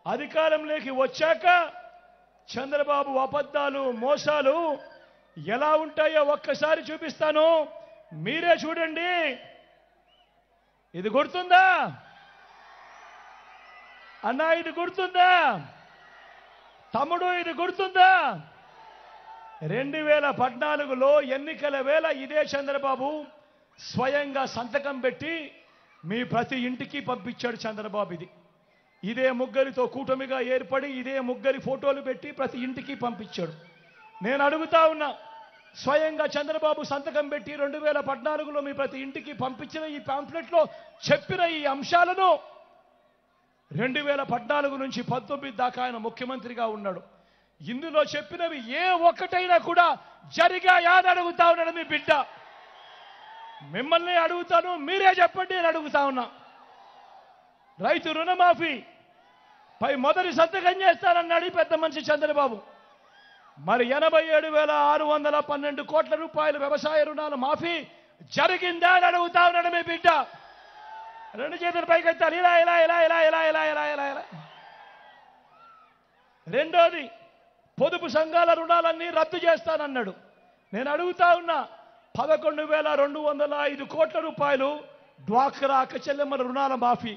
అధికారంలోకి వచ్చాక చంద్రబాబు అబద్ధాలు మోసాలు ఎలా ఉంటాయో ఒక్కసారి చూపిస్తాను, మీరే చూడండి. ఇది గుర్తుందా అన్నా? ఇది గుర్తుందా తమ్ముడు? ఇది గుర్తుందా? 2014లో ఎన్నికల వేళ ఇదే చంద్రబాబు స్వయంగా సంతకం పెట్టి మీ ప్రతి ఇంటికి పంపించాడు చంద్రబాబు. ఇదే ముగ్గురితో కూటమిగా ఏర్పడి ఇదే ముగ్గురి ఫోటోలు పెట్టి ప్రతి ఇంటికి పంపించాడు. నేను అడుగుతా ఉన్నా, స్వయంగా చంద్రబాబు సంతకం పెట్టి 2014లో మీ ప్రతి ఇంటికి పంపించిన ఈ పాంఫ్లెట్లో చెప్పిన ఈ అంశాలను 2014 నుంచి 19 దాకా ఆయన ముఖ్యమంత్రిగా ఉన్నాడు. ఇందులో చెప్పినవి ఏ ఒక్కటైనా కూడా జరిగాయా అని అడుగుతా ఉన్నాడు మీ బిడ్డ. మిమ్మల్ని అడుగుతాను, మీరే చెప్పండి అని అడుగుతా ఉన్నా. రైతు రుణమాఫీ పై మొదటి సంతకం చేస్తానన్నాడు పెద్ద మనిషి చంద్రబాబు. మరి 87,612 కోట్ల రూపాయల వ్యవసాయ రుణాల మాఫీ జరిగిందా అని అడుగుతా ఉన్నాడు మీ బిడ్డ. రెండు చేతులు పైకెత్తాలి, ఇలా ఇలా ఇలా ఇలా ఇలా ఇలా ఇలా ఇలా ఇలా. రెండోది, పొదుపు సంఘాల రుణాలన్నీ రద్దు చేస్తానన్నాడు. నేను అడుగుతా ఉన్నా, 11,205 కోట్ల రూపాయలు డ్వాక్రా అక్కచెల్లెమ్మల రుణాల మాఫీ,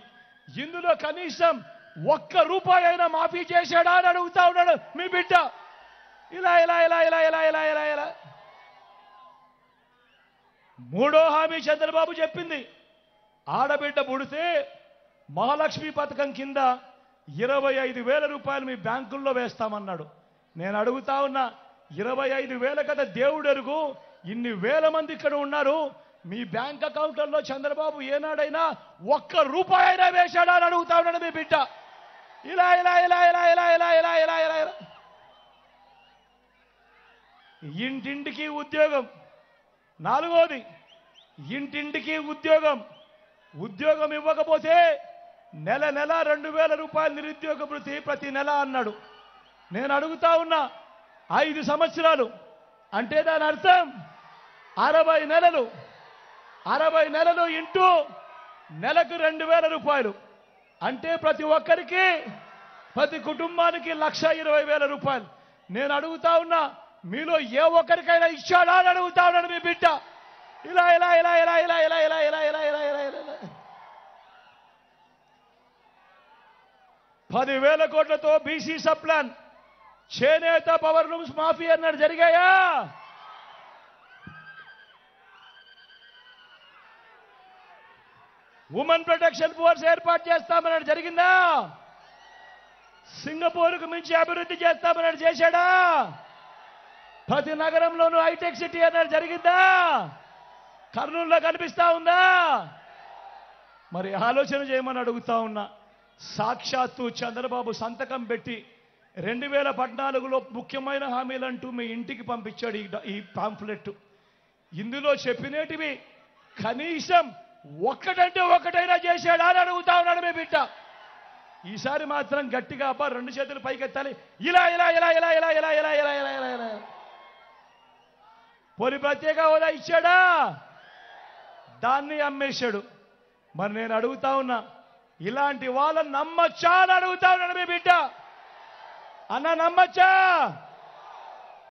ఇందులో కనీసం ₹1 అయినా మాఫీ చేశాడా అని అడుగుతా ఉన్నాడు మీ బిడ్డ. ఇలా ఇలా ఇలా ఇలా ఇలా ఇలా ఇలా ఇలా. మూడో హామీ చంద్రబాబు చెప్పింది, ఆడబిడ్డ పుడితే మహాలక్ష్మి పథకం కింద 25,000 రూపాయలు మీ బ్యాంకుల్లో వేస్తామన్నాడు. నేను అడుగుతా ఉన్నా, 25,000 కదా దేవుడు ఎరుగు, ఇన్ని వేల మంది ఇక్కడ ఉన్నారు, మీ బ్యాంక్ అకౌంట్లలో చంద్రబాబు ఏనాడైనా ₹1 అయినా వేశాడా అని అడుగుతా ఉన్నాడు మీ బిడ్డ. ఇలా ఇలా ఇలా ఇలా ఇలా ఇలా ఇలా ఇలా ఇలా ఇలా. ఇంటింటికి ఉద్యోగం. నాలుగోది, ఇంటింటికి ఉద్యోగం. ఉద్యోగం ఇవ్వకపోతే నెల నెల 2,000 రూపాయలు నిరుద్యోగ భృతి ప్రతి నెల అన్నాడు. నేను అడుగుతా ఉన్నా, 5 సంవత్సరాలు అంటే దాని అర్థం 60 నెలలు. 60 నెలలు ఇంటూ నెలకు 2,000 రూపాయలు అంటే ప్రతి ఒక్కరికి, ప్రతి కుటుంబానికి 1,20,000 రూపాయలు. నేను అడుగుతా ఉన్నా, మీలో ఏ ఒక్కరికైనా ఇచ్చాడా అని అడుగుతా ఉన్నాడు మీ బిడ్డ. ఇలా ఇలా ఇలా ఇలా ఇలా ఇలా ఇలా ఇలా ఇలా ఇలా ఇలా ఇలా. 10,000 కోట్లతో బీసీ సబ్ ప్లాన్, చేనేత పవర్ లూమ్స్ మాఫీ అన్నాడు, జరిగాయా? ఉమెన్ ప్రొటెక్షన్ ఫోర్స్ ఏర్పాటు చేస్తామన్నాడు, జరిగిందా? సింగపూర్కు మించి అభివృద్ధి చేస్తామన్నాడు, చేశాడా? ప్రతి నగరంలోనూ హైటెక్ సిటీ అన్నాడు, జరిగిందా? కర్నూలులో కనిపిస్తా ఉందా? మరి ఆలోచన చేయమని అడుగుతా ఉన్నా. సాక్షాత్తు చంద్రబాబు సంతకం పెట్టి 2014లో ముఖ్యమైన హామీలంటూ మీ ఇంటికి పంపించాడు ఈ పాంఫ్లెట్. ఇందులో చెప్పినేటివి కనీసం ఒక్కటంటే ఒక్కటైనా చేశాడా అని అడుగుతా ఉన్నాడు మీ బిడ్డ. ఈసారి మాత్రం గట్టిగా అబ్బా 2 చేతులు పైకెత్తాలి. ఇలా ఇలా ఇలా ఇలా ఇలా ఇలా ఇలా ఇలా ఇలా ఇలా ఇలా. పోనీ ప్రత్యేక హోదా ఇచ్చాడా? దాన్ని అమ్మేశాడు. మరి నేను అడుగుతా ఉన్నా, ఇలాంటి వాళ్ళని నమ్మచ్చా అని అడుగుతా ఉన్నాడు మీ బిడ్డ. అన్న నమ్మచ్చా?